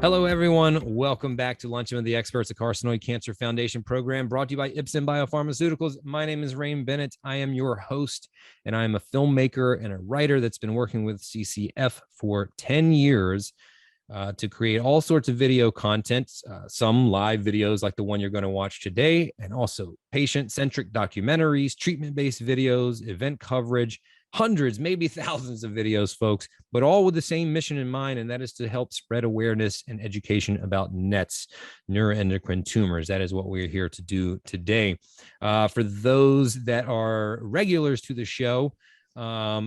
Hello, everyone. Welcome back to Luncheon with the Experts, a Carcinoid Cancer Foundation program brought to you by Ipsen Biopharmaceuticals. My name is Rain Bennett. I am your host, and I am a filmmaker and a writer that's been working with CCF for 10 years to create all sorts of video content, some live videos like the one you're going to watch today, and also patient-centric documentaries, treatment-based videos, event coverage, hundreds, maybe thousands of videos, folks, but all with the same mission in mind, and that is to help spread awareness and education about NETs, neuroendocrine tumors. That is what we're here to do today. For those that are regulars to the show,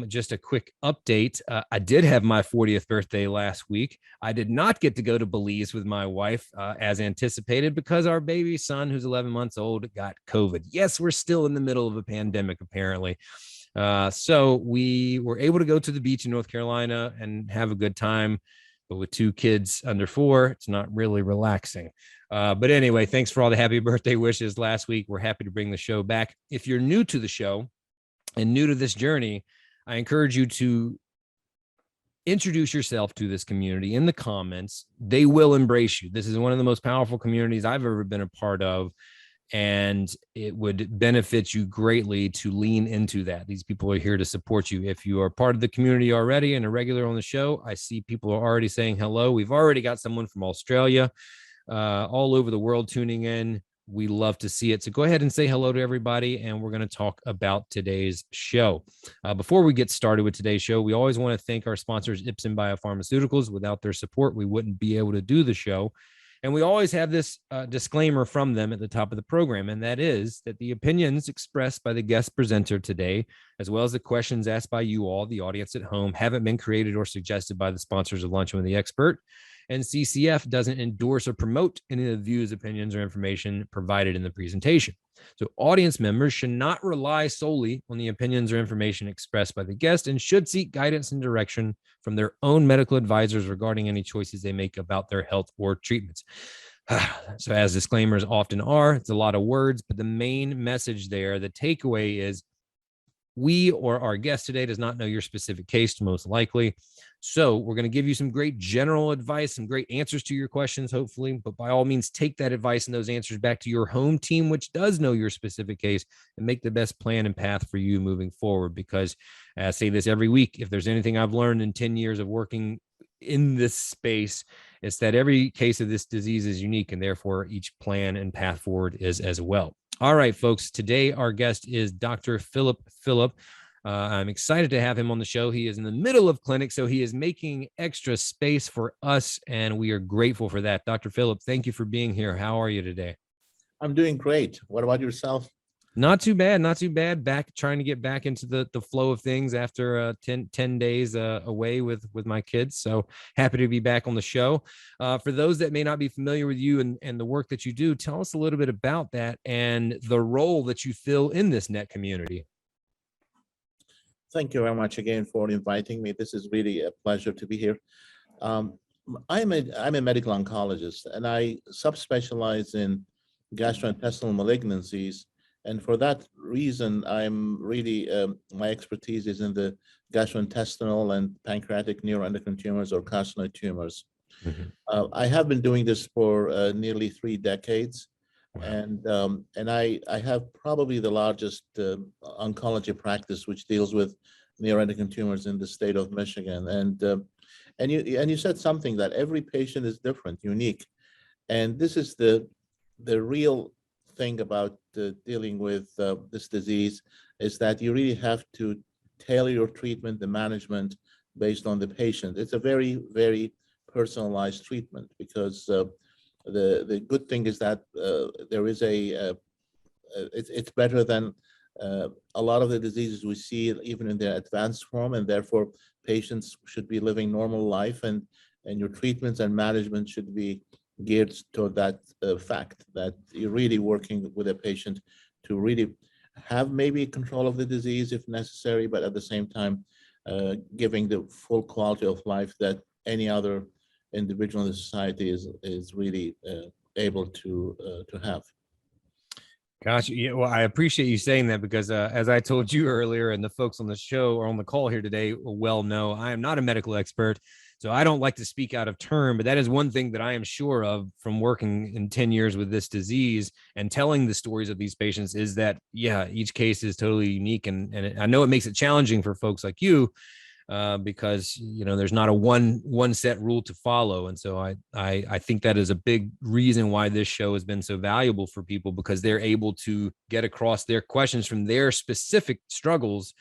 just a quick update. I did have my 40th birthday last week. I did not get to go to Belize with my wife as anticipated because our baby son, who's 11 months old, got COVID. Yes, we're still in the middle of a pandemic, apparently. So we were able to go to the beach in North Carolina and have a good time. But with two kids under 4, it's not really relaxing. But anyway, thanks for all the happy birthday wishes last week. We're happy to bring the show back. If you're new to the show and new to this journey, I encourage you to introduce yourself to this community in the comments. They will embrace you. This is one of the most powerful communities I've ever been a part of. And it would benefit you greatly to lean into that. These people are here to support you. If you are part of the community already and a regular on the show, I see people are already saying hello. We've already got someone from Australia, all over the world tuning in. We love to see it. So go ahead and say hello to everybody, and we're going to talk about today's show. Before we get started with today's show, we always want to thank our sponsors, Ipsen Biopharmaceuticals. Without their support, we wouldn't be able to do the show. And we always have this disclaimer from them at the top of the program, and that is that the opinions expressed by the guest presenter today, as well as the questions asked by you all, the audience at home, haven't been created or suggested by the sponsors of Luncheon with the Expert. And CCF doesn't endorse or promote any of the views, opinions, or information provided in the presentation. So audience members should not rely solely on the opinions or information expressed by the guest and should seek guidance and direction from their own medical advisors regarding any choices they make about their health or treatments. So as disclaimers often are, it's a lot of words, but the main message there, the takeaway is we or our guest today does not know your specific case, most likely. So we're going to give you some great general advice, some great answers to your questions, hopefully. But by all means, take that advice and those answers back to your home team, which does know your specific case, and make the best plan and path for you moving forward. Because I say this every week, if there's anything I've learned in 10 years of working in this space, it's that every case of this disease is unique, and therefore each plan and path forward is as well. All right, folks, today our guest is Dr. Philip Phillip. I'm excited to have him on the show. He is in the middle of clinic, so he is making extra space for us, and we are grateful for that. Dr. Phillip, thank you for being here. How are you today? I'm doing great. What about yourself? Not too bad, not too bad. Back trying to get back into the flow of things after 10 days away with my kids. So happy to be back on the show. For those that may not be familiar with you and the work that you do, tell us a little bit about that and the role that you fill in this NET community. Thank you very much again for inviting me. This is really a pleasure to be here. I'm a medical oncologist, and I subspecialize in gastrointestinal malignancies. And for that reason, I'm really, my expertise is in the gastrointestinal and pancreatic neuroendocrine tumors or carcinoid tumors. Mm-hmm. I have been doing this for nearly 3 decades. Wow. And I have probably the largest oncology practice which deals with neuroendocrine tumors in the state of Michigan. And you said something that every patient is different, unique. And this is the real thing about dealing with this disease, is that you really have to tailor your treatment, the management, based on the patient. It's a very, very personalized treatment, because the good thing is that there is it's better than a lot of the diseases we see, even in their advanced form, and therefore patients should be living normal life, and your treatments and management should be geared toward that fact that you're really working with a patient to really have maybe control of the disease if necessary, but at the same time giving the full quality of life that any other individual in the society is really able to have. Gosh, yeah, well, I appreciate you saying that, because as I told you earlier, and the folks on the show or on the call here today well know, I am not a medical expert. So I don't like to speak out of turn, but that is one thing that I am sure of from working in 10 years with this disease and telling the stories of these patients is that, yeah, each case is totally unique. And I know it makes it challenging for folks like you, because there's not a one set rule to follow. And so I think that is a big reason why this show has been so valuable for people, because they're able to get across their questions from their specific struggles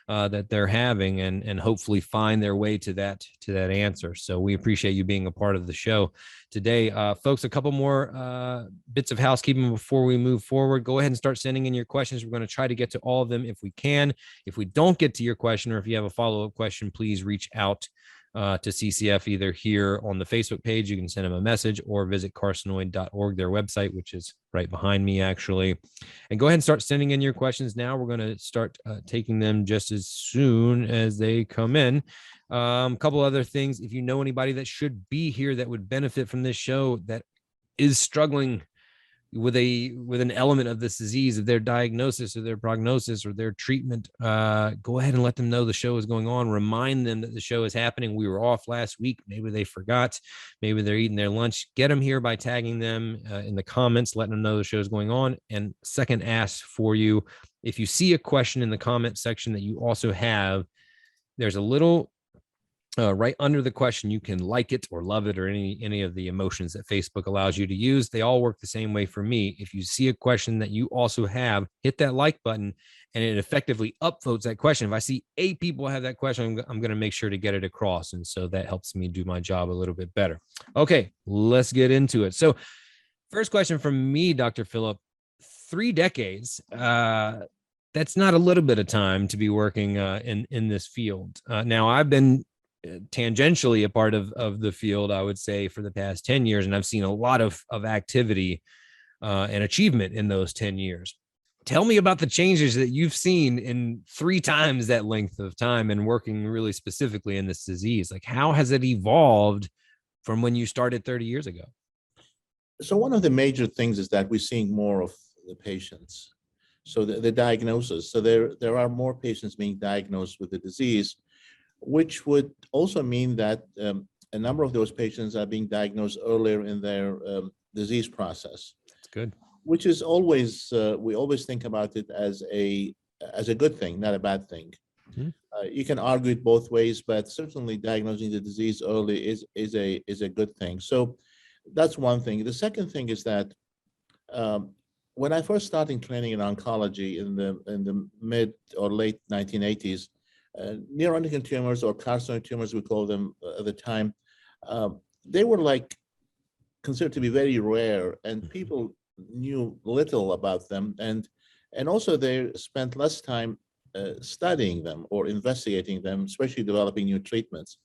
that they're having, and hopefully find their way to that answer. So we appreciate you being a part of the show today. Folks, a couple more bits of housekeeping before we move forward. Go ahead and start sending in your questions. We're going to try to get to all of them if we can. If we don't get to your question, or if you have a follow-up question, please reach out to CCF either here on the Facebook page. You can send them a message, or visit carcinoid.org, their website, which is right behind me actually. And go ahead and start sending in your questions now. We're going to start taking them just as soon as they come in. A couple other things. If you know anybody that should be here that would benefit from this show, that is struggling with an element of this disease, of their diagnosis or their prognosis or their treatment, go ahead and let them know the show is going on. Remind them that the show is happening. We were off last week. Maybe they forgot. Maybe they're eating their lunch. Get them here by tagging them in the comments, letting them know the show is going on. And second ask for you, if you see a question in the comment section that you also have, there's a little right under the question. You can like it or love it, or any of the emotions that Facebook allows you to use. They all work the same way for me. If you see a question that you also have, hit that like button, and it effectively upvotes that question. If I see 8 people have that question, I'm going to make sure to get it across. And so that helps me do my job a little bit better. Okay, let's get into it. So first question from me, Dr. Philip. 3 decades. That's not a little bit of time to be working in this field. Now, I've been tangentially a part of the field, I would say, for the past 10 years. And I've seen a lot of activity and achievement in those 10 years. Tell me about the changes that you've seen in 3 times that length of time and working really specifically in this disease. Like, how has it evolved from when you started 30 years ago? So one of the major things is that we're seeing more of the patients. So the diagnosis. So there are more patients being diagnosed with the disease, which would also mean that a number of those patients are being diagnosed earlier in their disease process. That's good. Which is always, we always think about it as a good thing, not a bad thing. Mm-hmm. You can argue it both ways, but certainly diagnosing the disease early is a good thing. So that's one thing. The second thing is that when I first started training in oncology in the mid or late 1980s, neuroendocrine tumors, or carcinoid tumors, we call them at the time, they were like considered to be very rare, and people knew little about them, and also they spent less time studying them or investigating them, especially developing new treatments.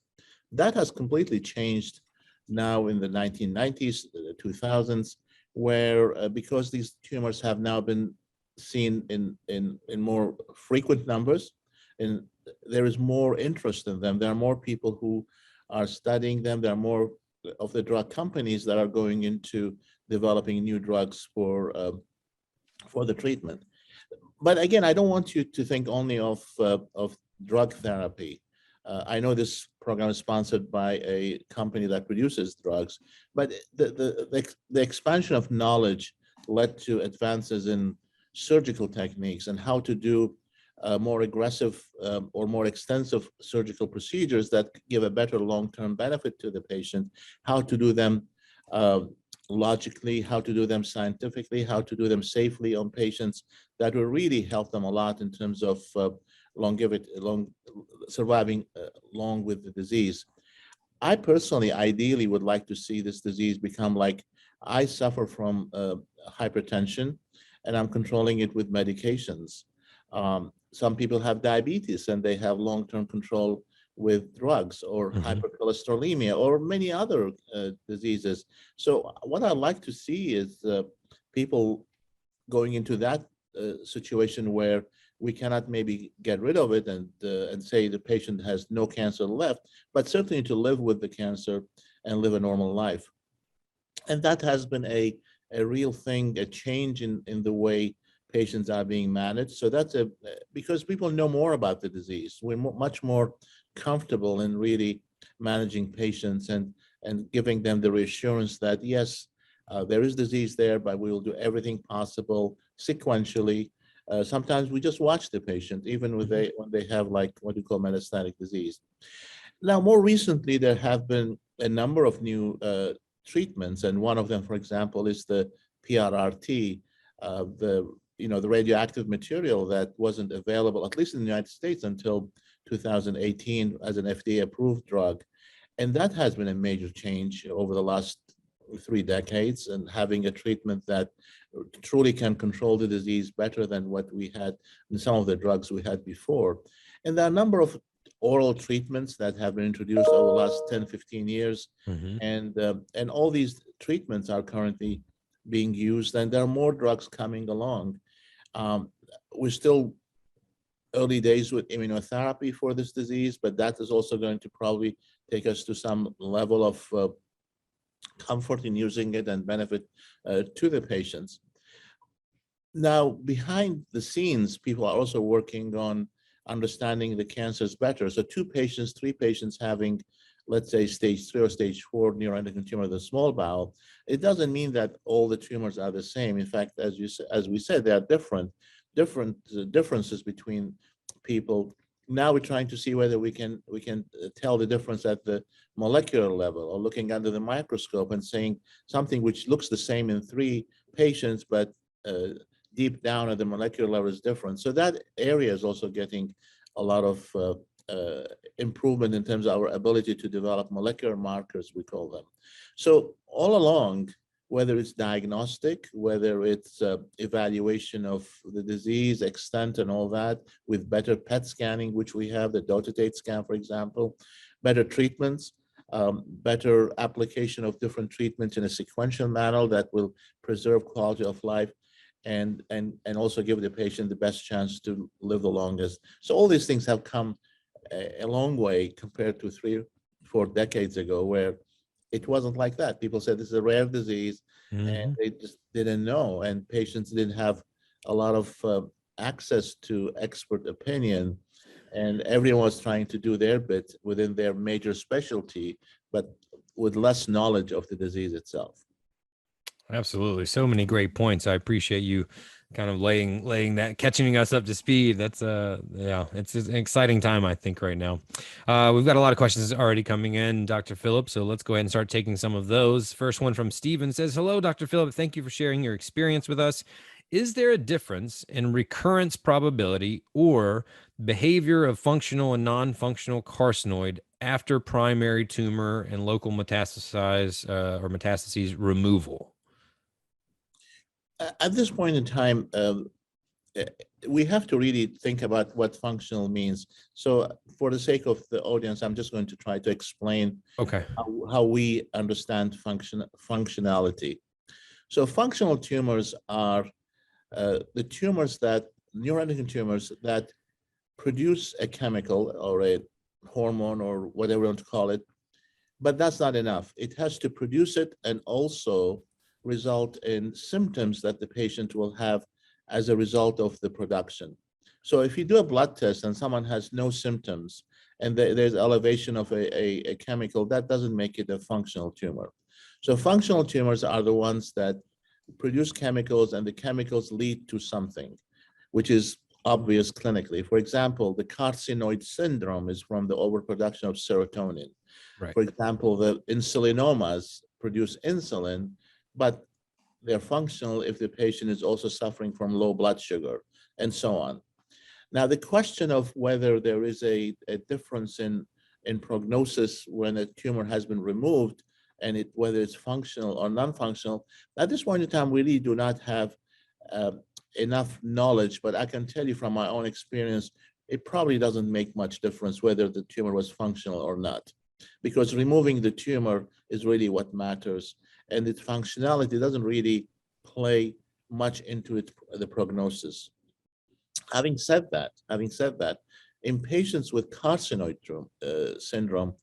That has completely changed now in the 1990s, 2000s, where because these tumors have now been seen in more frequent numbers, and there is more interest in them. There are more people who are studying them. There are more of the drug companies that are going into developing new drugs for the treatment. But again, I don't want you to think only of drug therapy. I know this program is sponsored by a company that produces drugs, but the expansion of knowledge led to advances in surgical techniques and how to do more aggressive or more extensive surgical procedures that give a better long-term benefit to the patient, how to do them logically, how to do them scientifically, how to do them safely on patients. That will really help them a lot in terms of longevity, surviving long with the disease. I personally, ideally, would like to see this disease become like, I suffer from hypertension, and I'm controlling it with medications. Some people have diabetes, and they have long-term control with drugs, or hypercholesterolemia, or many other diseases. So what I'd like to see is people going into that situation where we cannot maybe get rid of it and say the patient has no cancer left, but certainly to live with the cancer and live a normal life. And that has been a real thing, a change in the way patients are being managed. So that's because people know more about the disease. We're much more comfortable in really managing patients and giving them the reassurance that, yes, there is disease there, but we will do everything possible sequentially. Sometimes we just watch the patient, even when they have like what we call metastatic disease. Now, more recently, there have been a number of new treatments, and one of them, for example, is the PRRT, the radioactive material that wasn't available, at least in the United States, until 2018 as an FDA-approved drug. And that has been a major change over the last 3 decades, and having a treatment that truly can control the disease better than what we had in some of the drugs we had before. And there are a number of oral treatments that have been introduced over the last 10, 15 years. And all these treatments are currently being used, and there are more drugs coming along. We're still early days with immunotherapy for this disease, but that is also going to probably take us to some level of comfort in using it and benefit to the patients. Now, behind the scenes, people are also working on understanding the cancers better. So 2 patients, 3 patients having, let's say, stage 3 or stage 4 neuroendocrine tumor of the small bowel, it doesn't mean that all the tumors are the same. In fact, as we said, there are differences between people. Now we're trying to see whether we can tell the difference at the molecular level, or looking under the microscope and saying something which looks the same in 3 patients, but deep down at the molecular level is different. So that area is also getting a lot of improvement in terms of our ability to develop molecular markers, we call them. So all along, whether it's diagnostic, whether it's evaluation of the disease extent and all that, with better PET scanning, which we have, the dotatate scan, for example, better treatments, better application of different treatments in a sequential manner that will preserve quality of life, and also give the patient the best chance to live the longest. So all these things have come a long way compared to 3 or 4 decades ago, where it wasn't like that. People said this is a rare disease, and they just didn't know, and patients didn't have a lot of access to expert opinion, and everyone was trying to do their bit within their major specialty, but with less knowledge of the disease itself. Absolutely. So many great points. I appreciate you kind of laying that, catching us up to speed. That's it's an exciting time, I think, right now. We've got a lot of questions already coming in, Dr. Phillip, so let's go ahead and start taking some of those. First one from Steven says, hello, Dr. Phillip. Thank you for sharing your experience with us. Is there a difference in recurrence probability or behavior of functional and non-functional carcinoid after primary tumor and local metastases removal? At this point in time, we have to really think about what functional means. So for the sake of the audience, I'm just going to try to explain how we understand functionality. So functional tumors are the tumors neuroendocrine tumors that produce a chemical or a hormone or whatever you want to call it, but that's not enough. It has to produce it and also result in symptoms that the patient will have as a result of the production. So if you do a blood test and someone has no symptoms and there's elevation of a chemical, that doesn't make it a functional tumor. So functional tumors are the ones that produce chemicals, and the chemicals lead to something, which is obvious clinically. For example, the carcinoid syndrome is from the overproduction of serotonin. Right. For example, the insulinomas produce insulin, but they're functional if the patient is also suffering from low blood sugar, and so on. Now, the question of whether there is a difference in prognosis when a tumor has been removed, and whether it's functional or non-functional, at this point in time, we really do not have enough knowledge, but I can tell you from my own experience, it probably doesn't make much difference whether the tumor was functional or not, because removing the tumor is really what matters. And its functionality doesn't really play much into the prognosis. Having said that, in patients with carcinoid syndrome,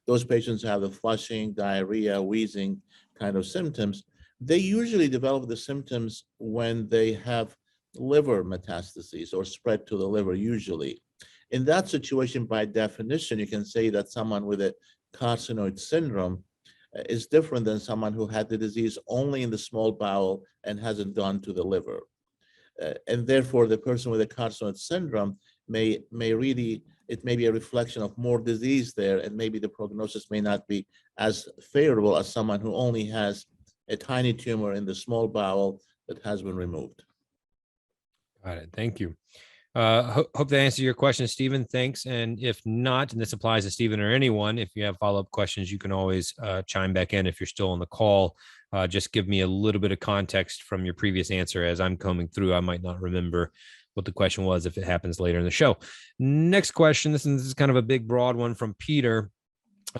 those patients have the flushing, diarrhea, wheezing kind of symptoms. They usually develop the symptoms when they have liver metastases or spread to the liver usually. In that situation, by definition, you can say that someone with a carcinoid syndrome is different than someone who had the disease only in the small bowel and hasn't gone to the liver. And therefore, the person with a carcinoid syndrome may really, it may be a reflection of more disease there, and maybe the prognosis may not be as favorable as someone who only has a tiny tumor in the small bowel that has been removed. Got it. Thank you. Hope that answers your question, Stephen. Thanks. And if not, and this applies to Stephen or anyone, if you have follow-up questions, you can always chime back in if you're still on the call. Just give me a little bit of context from your previous answer. As I'm combing through, I might not remember what the question was if it happens later in the show. Next question. This is kind of a big, broad one from Peter.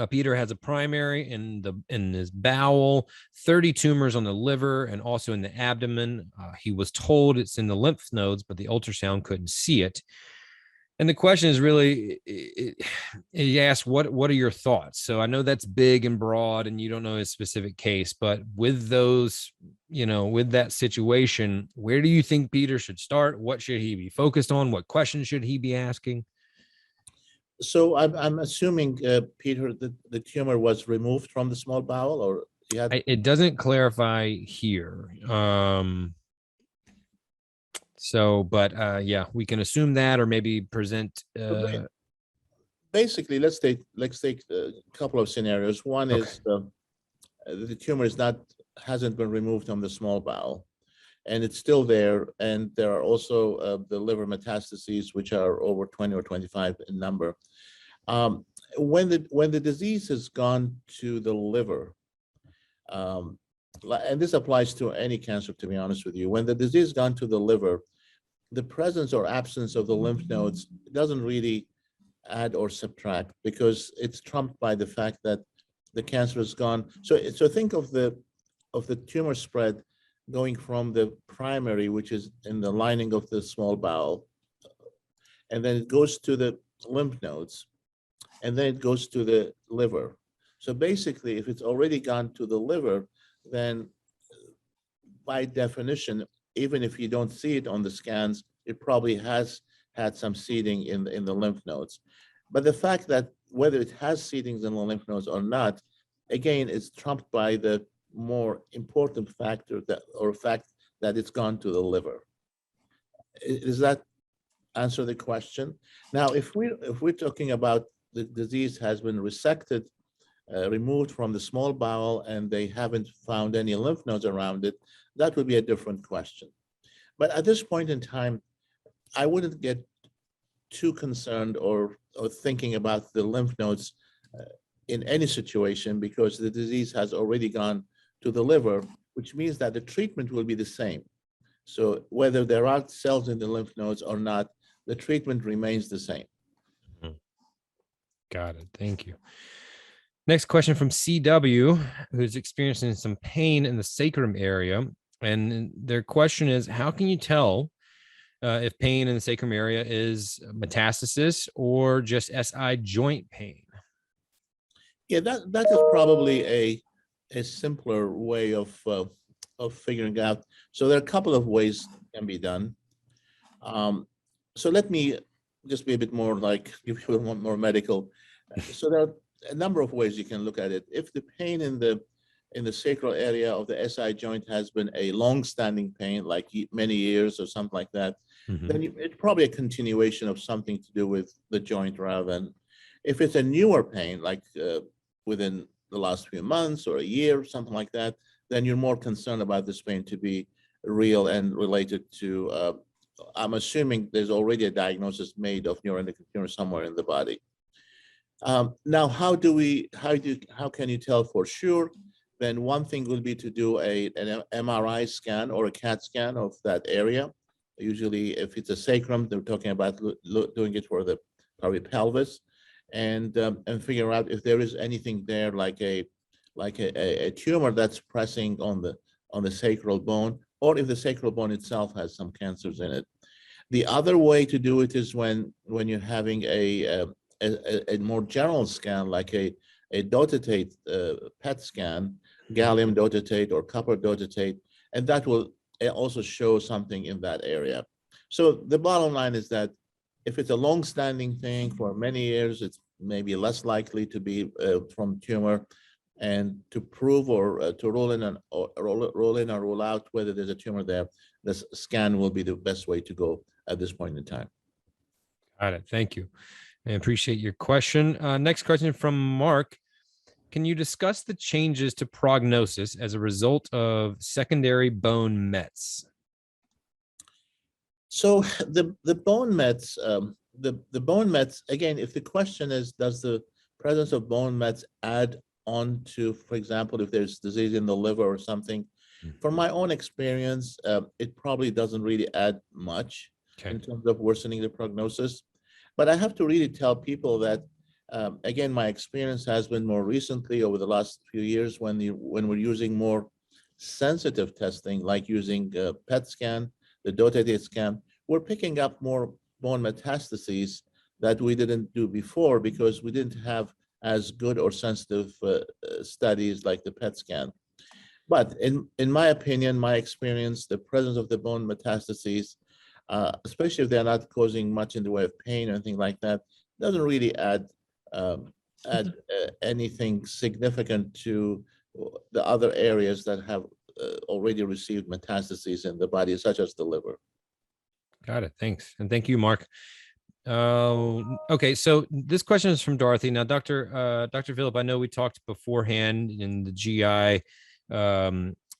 Peter has a primary in his bowel, 30 tumors on the liver, and also in the abdomen. He was told it's in the lymph nodes, but the ultrasound couldn't see it. And the question is really, he asked, what are your thoughts? So I know that's big and broad, and you don't know his specific case, but with those, with that situation, where do you think Peter should start? What should he be focused on? What questions should he be asking? So I'm assuming, Peter, that the tumor was removed from the small bowel, or he had... It doesn't clarify here. Yeah, we can assume that, or maybe present. Basically, let's take a couple of scenarios. One is the tumor hasn't been removed from the small bowel, and it's still there. And there are also the liver metastases, which are over 20 or 25 in number. When the disease has gone to the liver, and this applies to any cancer, to be honest with you, when the disease has gone to the liver, the presence or absence of the lymph nodes doesn't really add or subtract, because it's trumped by the fact that the cancer is gone. So think of the tumor spread going from the primary, which is in the lining of the small bowel, and then it goes to the lymph nodes, and then it goes to the liver. So basically, if it's already gone to the liver, then by definition, even if you don't see it on the scans, it probably has had some seeding in the lymph nodes. But the fact that whether it has seedings in the lymph nodes or not, again, is trumped by the more important factor fact that it's gone to the liver. Does that answer the question? Now, if we're talking about the disease has been resected, removed from the small bowel, and they haven't found any lymph nodes around it, that would be a different question. But at this point in time, I wouldn't get too concerned or thinking about the lymph nodes in any situation, because the disease has already gone to the liver, which means that the treatment will be the same. So whether there are cells in the lymph nodes or not, the treatment remains the same. Got it. Thank you. Next question from CW, who's experiencing some pain in the sacrum area. And their question is, how can you tell if pain in the sacrum area is metastasis or just SI joint pain? Yeah, that is probably a simpler way of figuring out. So there are a couple of ways can be done. So let me just be a bit more if you want more medical. So there are a number of ways you can look at it. If the pain in the sacral area of the SI joint has been a long-standing pain, like many years or something like that, then it's probably a continuation of something to do with the joint rather than, if it's a newer pain, like within the last few months or a year, something like that, then you're more concerned about this pain to be real and related to, I'm assuming there's already a diagnosis made of neuroendocrine tumor somewhere in the body. Now, how can you tell for sure? Then one thing will be to do an MRI scan or a CAT scan of that area. Usually, if it's a sacrum, they're talking about doing it for the probably pelvis, and figure out if there is anything there like a tumor that's pressing on the sacral bone, or if the sacral bone itself has some cancers in it. The other way to do it is when you're having a more general scan, like a dotatate PET scan, gallium dotatate or copper dotatate, and that will also show something in that area. So the bottom line is that If it's a long-standing thing for many years, it's maybe less likely to be from tumor. And to prove or to roll in or rule out whether there's a tumor there, this scan will be the best way to go at this point in time. Got it. Thank you. I appreciate your question. Next question from Mark. Can you discuss the changes to prognosis as a result of secondary bone mets? So the bone mets, the bone mets, again, if the question is, does the presence of bone mets add on to, for example, if there's disease in the liver or something, from my own experience, it probably doesn't really add much in terms of worsening the prognosis. But I have to really tell people that, again, my experience has been more recently over the last few years when we're using more sensitive testing, like using PET scan, the dotatate scan, we're picking up more bone metastases that we didn't do before because we didn't have as good or sensitive studies like the PET scan. But in my opinion, my experience, the presence of the bone metastases, especially if they're not causing much in the way of pain or anything like that, doesn't really add anything significant to the other areas that have already received metastases in the body, such as the liver. Got it. Thanks. And thank you, Mark. Okay, so this question is from Dorothy. Now, Dr. Philip, I know we talked beforehand in the GI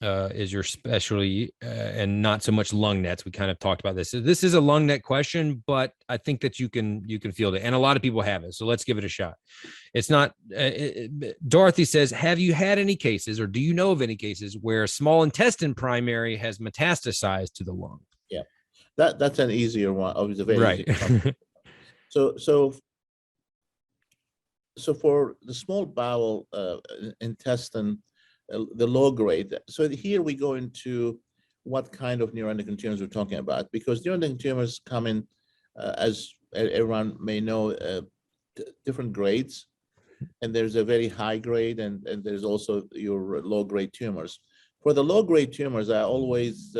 is your specialty and not so much lung nets. We kind of talked about this. So this is a lung net question, but I think that you can field it, and a lot of people have it. So let's give it a shot. It's not. Dorothy says, have you had any cases, or do you know of any cases where small intestine primary has metastasized to the lung? Yeah, that's an easier one. Obviously, very right. easy. So for the small bowel intestine, the low grade. So here we go into what kind of neuroendocrine tumors we're talking about, because neuroendocrine tumors come in, as everyone may know, different grades, and there's a very high grade, and there's also your low grade tumors. For the low grade tumors, I always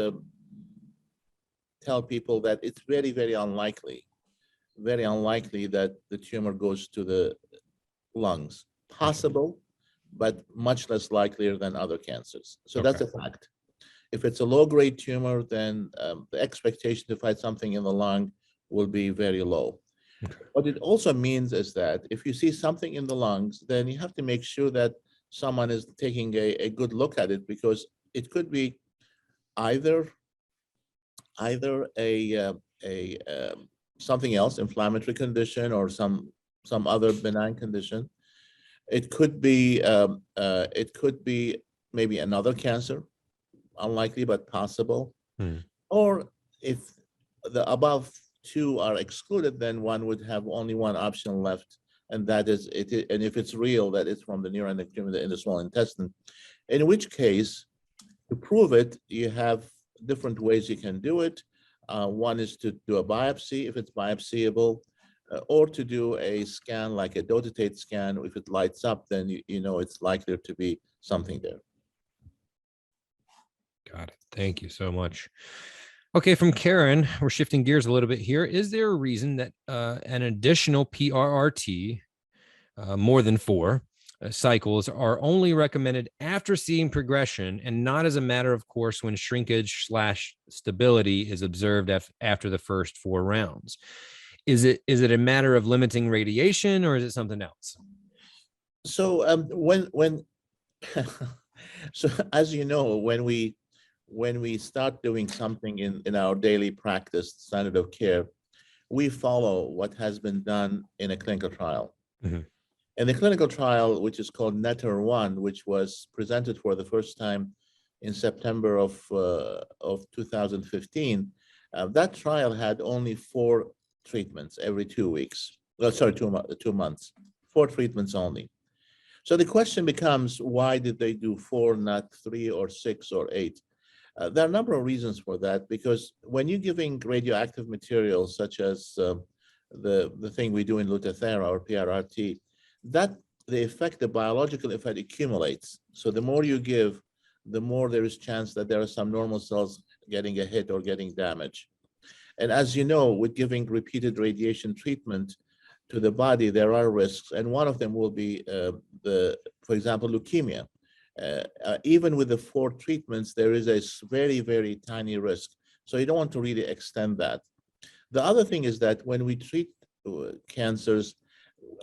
tell people that it's very, very unlikely that the tumor goes to the lungs. Possible, but much less likelier than other cancers. So that's a fact. If it's a low-grade tumor, then the expectation to find something in the lung will be very low. What it also means is that if you see something in the lungs, then you have to make sure that someone is taking a good look at it, because it could be either a something else, inflammatory condition, or some other benign condition. It could be maybe another cancer, unlikely but possible. Or if the above two are excluded, then one would have only one option left, and that is it. And if it's real, that it's from the neuroendocrine tumor in the small intestine. In which case, to prove it, you have different ways you can do it. One is to do a biopsy if it's biopsyable, or to do a scan like a dotatate scan. If it lights up, then you know it's likely to be something there. Got it. Thank you so much. Okay, from Karen, we're shifting gears a little bit here. Is there a reason that an additional PRRT, more than 4 cycles, are only recommended after seeing progression and not as a matter of course when shrinkage/stability is observed after the first 4 rounds? Is it a matter of limiting radiation, or is it something else? So so as you know, when we start doing something in our daily practice, standard of care, we follow what has been done in a clinical trial. And the clinical trial, which is called NETTER-1, which was presented for the first time in September of 2015, that trial had only 4 treatments every 2 weeks. Sorry, 2 months, 4 treatments only. So the question becomes, why did they do 4, not 3 or 6 or 8? There are a number of reasons for that, because when you're giving radioactive materials such as the thing we do in Lutathera or PRRT, that the biological effect accumulates. So the more you give, the more there is chance that there are some normal cells getting a hit or getting damage. And as you know, with giving repeated radiation treatment to the body, there are risks. And one of them will be, for example, leukemia. Even with the 4 treatments, there is a very, very tiny risk. So you don't want to really extend that. The other thing is that when we treat cancers,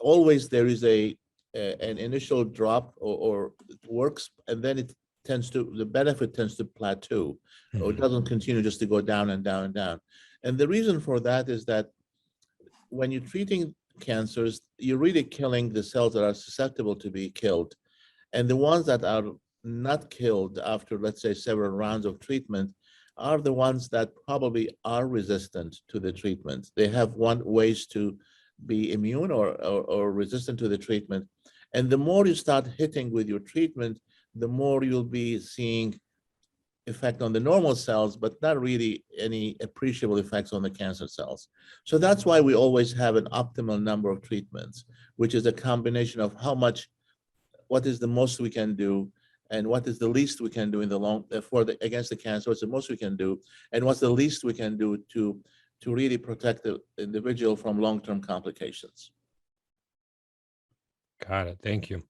always there is an initial drop or it works, and then the benefit tends to plateau, or it doesn't continue just to go down and down and down. And the reason for that is that when you're treating cancers, you're really killing the cells that are susceptible to be killed. And the ones that are not killed after, let's say, several rounds of treatment are the ones that probably are resistant to the treatment. They have ways to be immune or resistant to the treatment. And the more you start hitting with your treatment, the more you'll be seeing effect on the normal cells, but not really any appreciable effects on the cancer cells. So that's why we always have an optimal number of treatments, which is a combination of what is the most we can do, and what is the least we can do in the against the cancer. What's the most we can do, and what's the least we can do to really protect the individual from long-term complications. Got it. Thank you.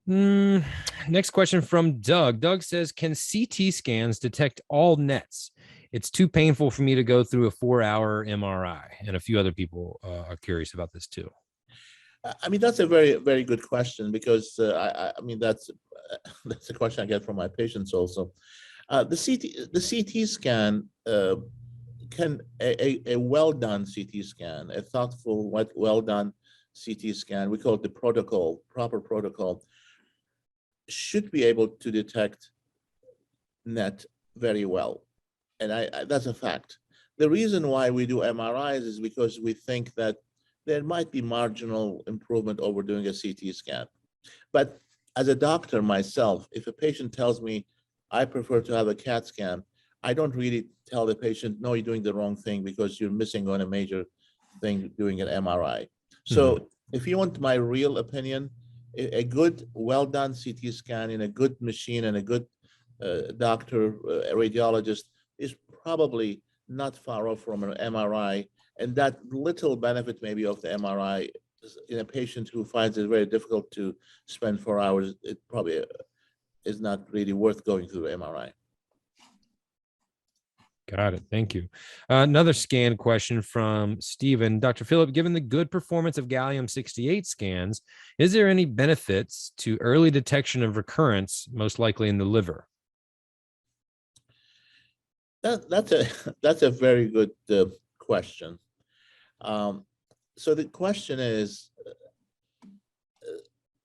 Next question from Doug. Doug says, can CT scans detect all nets? It's too painful for me to go through a 4-hour MRI. And a few other people are curious about this too. I mean, that's a very, very good question, because I mean, that's a question I get from my patients also. The CT scan a well-done CT scan, a thoughtful, well-done CT scan, we call it the proper protocol, should be able to detect net very well. And that's a fact. The reason why we do MRIs is because we think that there might be marginal improvement over doing a CT scan. But as a doctor myself, if a patient tells me, I prefer to have a CAT scan, I don't really tell the patient, no, you're doing the wrong thing because you're missing on a major thing doing an MRI. So if you want my real opinion, a good, well-done CT scan in a good machine and a good doctor, radiologist, is probably not far off from an MRI. And that little benefit maybe of the MRI in a patient who finds it very difficult to spend 4 hours, it probably is not really worth going through the MRI. Got it. Thank you. Another scan question from Stephen. Dr. Philip, given the good performance of gallium-68 scans, is there any benefits to early detection of recurrence, most likely in the liver? That's a very good question. So the question is,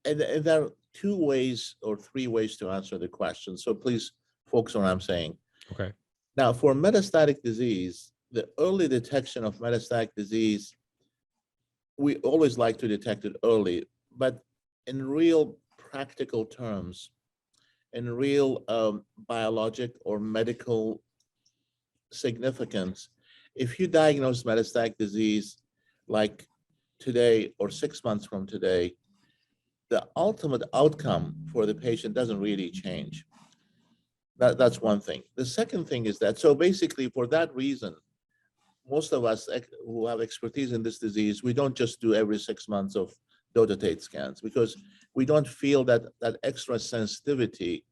and there are 2 ways or 3 ways to answer the question. So please focus on what I'm saying. Okay. Now, for metastatic disease, the early detection of metastatic disease, we always like to detect it early, but in real practical terms, in real biologic or medical significance, if you diagnose metastatic disease like today or 6 months from today, the ultimate outcome for the patient doesn't really change. That's one thing. The second thing is that, so basically for that reason, most of us who have expertise in this disease, we don't just do every 6 months of dotatate scans, because we don't feel that that extra sensitivity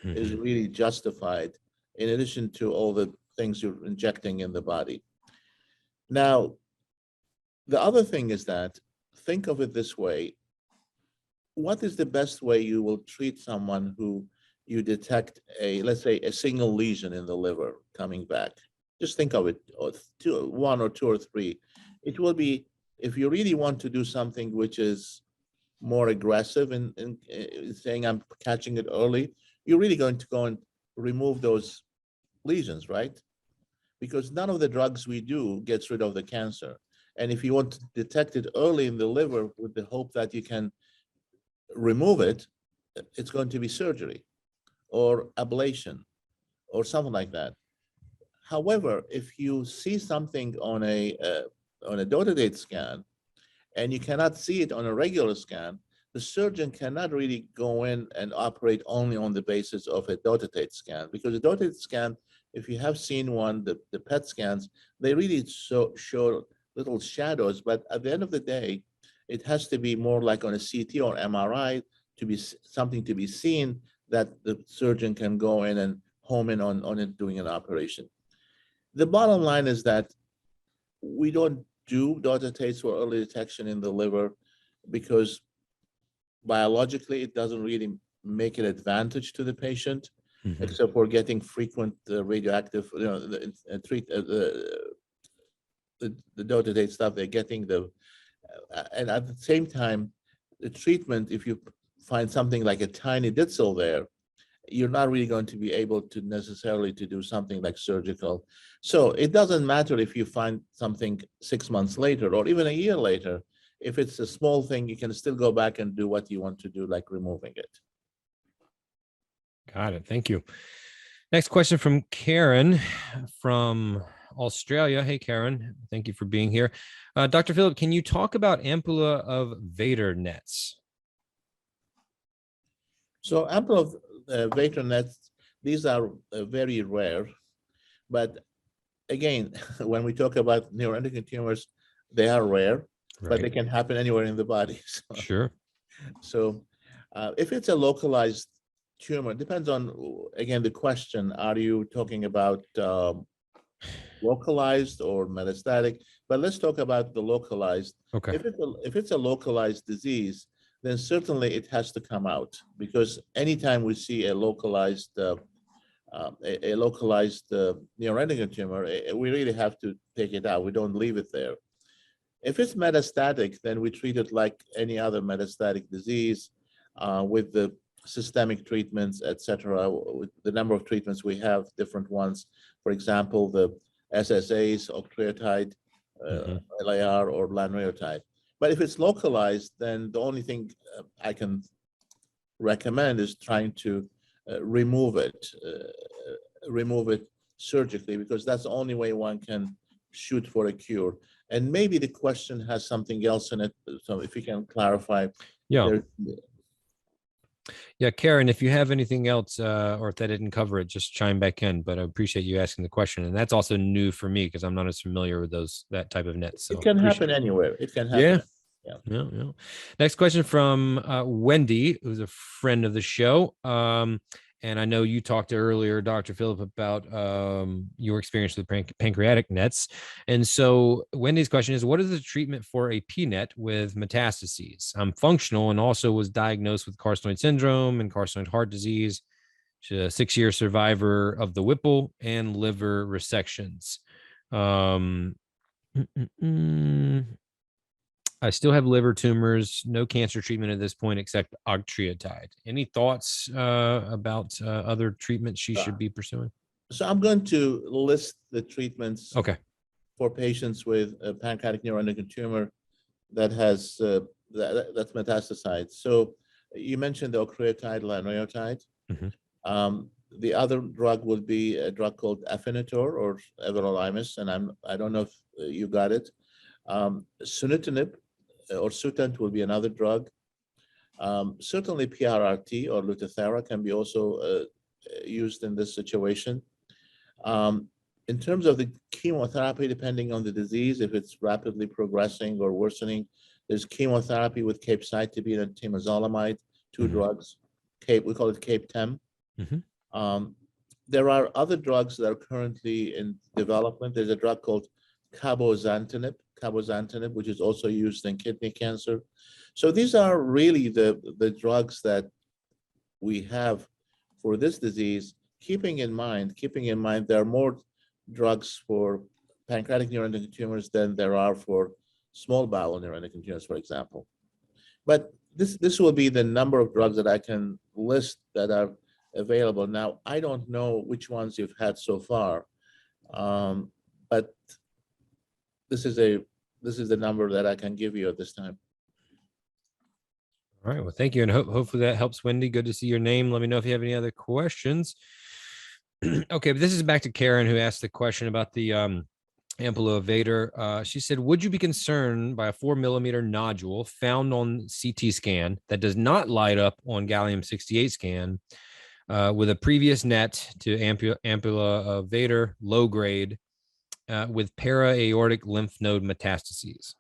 is really justified, in addition to all the things you're injecting in the body. Now, the other thing is that, think of it this way: what is the best way you will treat someone who you detect let's say, a single lesion in the liver coming back? Just think of it, 1 or 2 or 3. It will be, if you really want to do something which is more aggressive in saying I'm catching it early, you're really going to go and remove those lesions, right? Because none of the drugs we do gets rid of the cancer. And if you want to detect it early in the liver with the hope that you can remove it, it's going to be surgery or ablation or something like that. However, if you see something on a dotatate scan and you cannot see it on a regular scan, the surgeon cannot really go in and operate only on the basis of a dotatate scan, because a dotatate scan if you have seen one, the PET scans, they really show little shadows, but at the end of the day, it has to be more like on a CT or MRI to be something to be seen that the surgeon can go in and home in on it doing an operation. The bottom line is that we don't do daughter tapes for early detection in the liver because biologically it doesn't really make an advantage to the patient, except for getting frequent radioactive, the daughter tape stuff. They're getting and at the same time, the treatment, if you find something like a tiny Ditzel there, you're not really going to be able to necessarily to do something like surgical. So it doesn't matter if you find something 6 months later or even a year later. If it's a small thing, you can still go back and do what you want to do, like removing it. Got it. Thank you. Next question from Karen from Australia. Hey, Karen. Thank you for being here. Dr. Philip, can you talk about ampulla of Vater nets? So ampulla of Vater nets, these are very rare. But again, when we talk about neuroendocrine tumors, they are rare, but they can happen anywhere in the body. So, sure. So if it's a localized tumor, depends on, again, the question, are you talking about localized or metastatic? But let's talk about the localized. Okay. If it's a localized disease, then certainly it has to come out, because anytime we see a localized neuroendocrine tumor, we really have to take it out. We don't leave it there. If it's metastatic, then we treat it like any other metastatic disease with the systemic treatments, etc. With the number of treatments we have, different ones. For example, the SSAs, octreotide, LAR, or lanreotide. But if it's localized, then the only thing I can recommend is trying to remove it surgically, because that's the only way one can shoot for a cure. And maybe the question has something else in it. So if you can clarify. Yeah. Yeah, Karen, if you have anything else or if that didn't cover it, just chime back in. But I appreciate you asking the question. And that's also new for me because I'm not as familiar with that type of net. So it can happen anywhere. It can happen. Yeah. Next question from Wendy, who's a friend of the show. And I know you talked earlier, Dr. Philip, about your experience with pancreatic nets. And so Wendy's question is, what is the treatment for a PNET with metastases? I'm functional and also was diagnosed with carcinoid syndrome and carcinoid heart disease. She's a 6-year survivor of the Whipple and liver resections. I still have liver tumors, no cancer treatment at this point except octreotide. Any thoughts about other treatments she should be pursuing? So I'm going to list the treatments for patients with a pancreatic neuroendocrine tumor that has that's metastasized. So you mentioned the octreotide, lanreotide. The other drug would be a drug called Afinitor or everolimus, and I don't know if you got it. Sunitinib or Sutent will be another drug. Certainly PRRT or Lutathera can be also used in this situation. In terms of the chemotherapy, depending on the disease, if it's rapidly progressing or worsening, there's chemotherapy with capecitabine and temozolomide, two drugs. We call it Cape-Tem. There are other drugs that are currently in development. There's a drug called cabozantinib, which is also used in kidney cancer. So these are really the drugs that we have for this disease, keeping in mind there are more drugs for pancreatic neuroendocrine tumors than there are for small bowel neuroendocrine tumors, for example. But this will be the number of drugs that I can list that are available. Now, I don't know which ones you've had so far, but this is the number that I can give you at this time. All right. Well, thank you. And hopefully that helps, Wendy. Good to see your name. Let me know if you have any other questions. Okay. But this is back to Karen, who asked the question about the ampulla of Vater. She said, would you be concerned by a 4-millimeter nodule found on CT scan that does not light up on gallium-68 scan with a previous net to ampulla vater, low grade, with para-aortic lymph node metastases.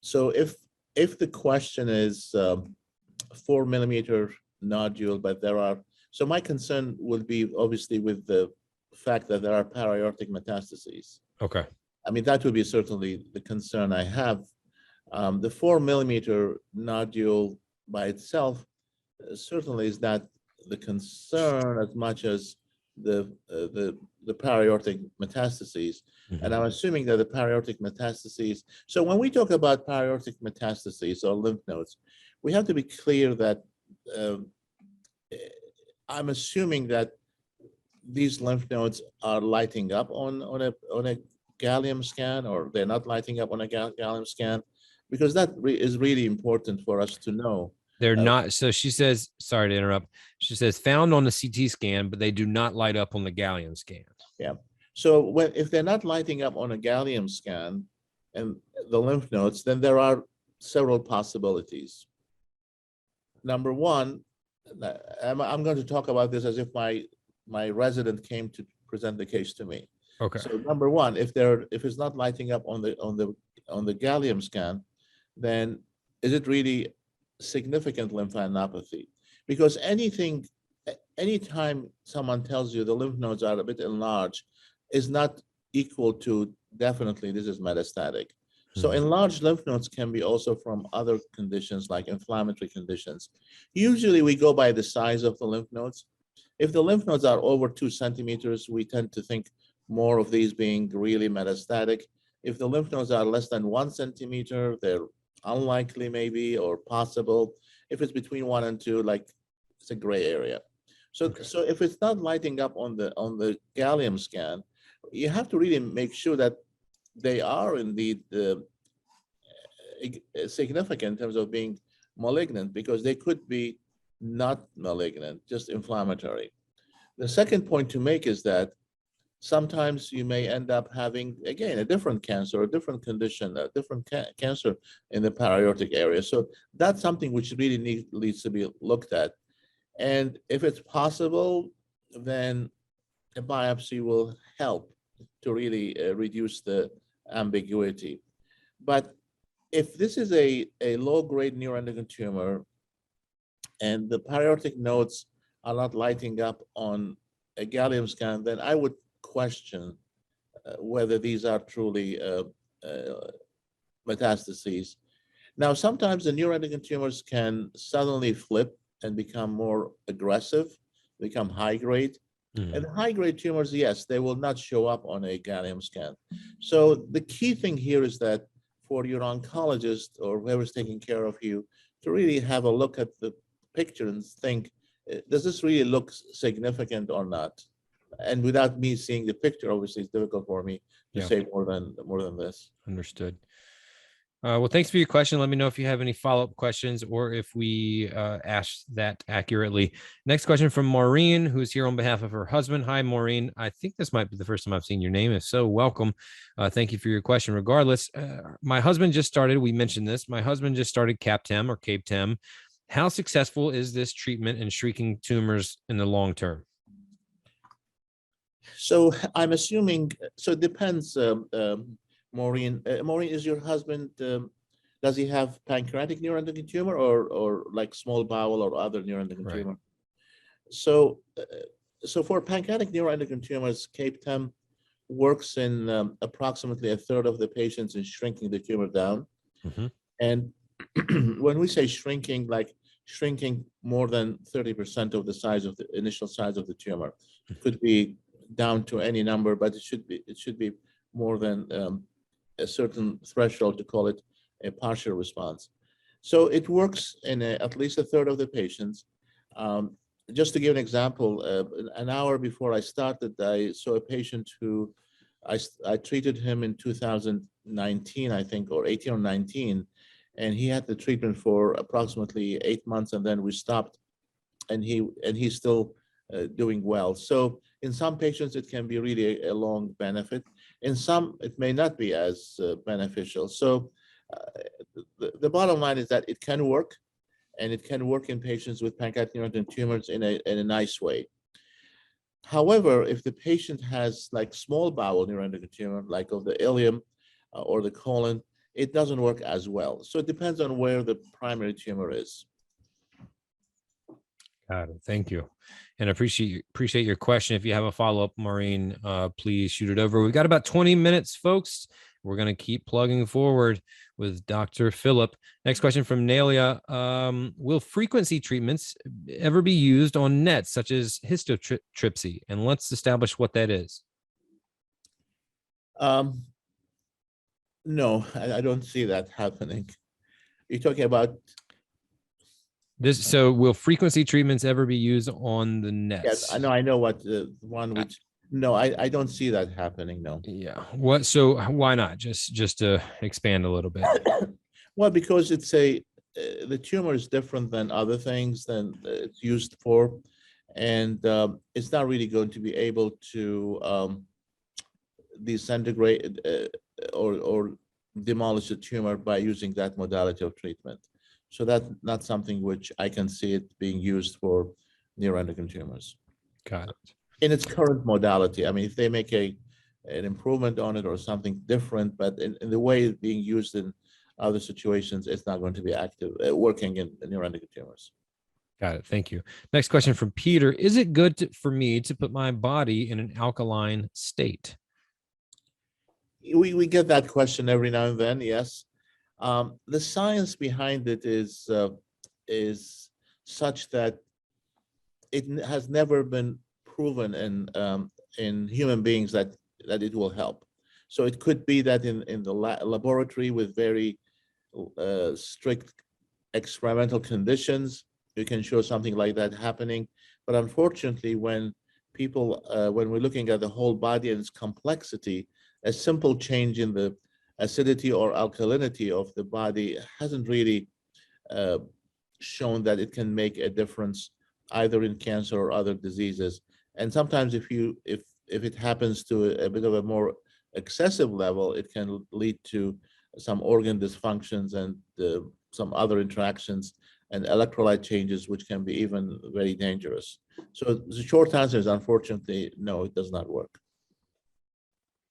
So if the question is 4 millimeter nodule, but so my concern would be obviously with the fact that there are para-aortic metastases. Okay. I mean, that would be certainly the concern I have. The 4 millimeter nodule by itself certainly is not the concern as much as the para-aortic metastases. Mm-hmm. And I'm assuming that the para-aortic metastases, so when we talk about para-aortic metastases or lymph nodes, we have to be clear that I'm assuming that these lymph nodes are lighting up on a gallium scan, or they're not lighting up on a gallium scan, because that is really important for us to know. They're not. So she says, sorry to interrupt. She says found on the CT scan, but they do not light up on the gallium scan. Yeah. So if they're not lighting up on a gallium scan and the lymph nodes, then there are several possibilities. Number one, I'm going to talk about this as if my resident came to present the case to me. Okay. So number one, if it's not lighting up on the gallium scan, then is it really significant lymphadenopathy? Because anytime someone tells you the lymph nodes are a bit enlarged, is not equal to definitely this is metastatic. So enlarged lymph nodes can be also from other conditions like inflammatory conditions. Usually we go by the size of the lymph nodes. If the lymph nodes are over 2 centimeters, we tend to think more of these being really metastatic. If the lymph nodes are less than 1 centimeter, they're unlikely maybe or possible. If it's between 1 and 2, like it's a gray area. So, Okay. So if it's not lighting up on the gallium scan, you have to really make sure that they are indeed significant in terms of being malignant, because they could be not malignant, just inflammatory. The second point to make is that sometimes you may end up having, again, a different cancer, a different condition, a different cancer in the para-aortic area. So that's something which really needs to be looked at. And if it's possible, then a biopsy will help to really reduce the ambiguity. But if this is a low-grade neuroendocrine tumor and the para-aortic nodes are not lighting up on a gallium scan, then I would question whether these are truly metastases. Now, sometimes the neuroendocrine tumors can suddenly flip and become more aggressive, become high-grade. And high-grade tumors, yes, they will not show up on a gallium scan. So the key thing here is that for your oncologist or whoever's taking care of you to really have a look at the picture and think, does this really look significant or not? And without me seeing the picture, obviously it's difficult for me to say more than this. Understood. Well, thanks for your question. Let me know if you have any follow-up questions or if we asked that accurately. Next question from Maureen, who's here on behalf of her husband. Hi, Maureen. I think this might be the first time I've seen your name. If so, welcome. Thank you for your question. Regardless, my husband just started, we mentioned this, my husband just started CAPTEM or CAPTEM. How successful is this treatment in shrinking tumors in the long term? So I'm assuming, so it depends, Maureen. Maureen, is your husband, does he have pancreatic neuroendocrine tumor or like small bowel or other neuroendocrine tumor? So, so for pancreatic neuroendocrine tumors, CAPTEM works in approximately a third of the patients in shrinking the tumor down. And when we say shrinking, like shrinking more than 30% of the size of the initial size of the tumor, it could be down to any number, but it should be more than a certain threshold to call it a partial response. So it works in at least a third of the patients. Just to give an example, an hour before I started, I saw a patient who I treated him in 2019, I think, or 18 or 19, and he had the treatment for approximately 8 months, and then we stopped, and he's still doing well. So in some patients, it can be really a long benefit. In some, it may not be as beneficial. So the bottom line is that it can work. and it can work in patients with pancreatic neuroendocrine tumors in a nice way. However, if the patient has like small bowel neuroendocrine tumor, like of the ileum or the colon, it doesn't work as well. So it depends on where the primary tumor is. Got it. Thank you. And appreciate your question. If you have a follow-up, Maureen, please shoot it over. We've got about 20 minutes, folks. We're going to keep plugging forward with Dr. Philip. Next question from Nalia. Will frequency treatments ever be used on nets, such as histotripsy? And let's establish what that is. No, I don't see that happening. You're talking about this. So will frequency treatments ever be used on the nets? Yes, I know what the one which, no, I don't see that happening, no. Yeah. What? So why not? Just to expand a little bit. Well, because it's the tumor is different than other things than it's used for, and it's not really going to be able to disintegrate or demolish the tumor by using that modality of treatment. So that's not something which I can see it being used for neuroendocrine tumors. Got it. In its current modality. I mean, if they make an improvement on it or something different, but in the way it's being used in other situations, it's not going to be active, working in neuroendocrine tumors. Got it. Thank you. Next question from Peter. Is it good for me to put my body in an alkaline state? We get that question every now and then, yes. The science behind it is such that it has never been proven in human beings that it will help. So it could be that in the laboratory with very strict experimental conditions, you can show something like that happening. But unfortunately, when we're looking at the whole body and its complexity, a simple change in the acidity or alkalinity of the body hasn't really shown that it can make a difference either in cancer or other diseases. And sometimes if it happens to a bit of a more excessive level, it can lead to some organ dysfunctions and some other interactions and electrolyte changes, which can be even very dangerous. So the short answer is, unfortunately, no, it does not work.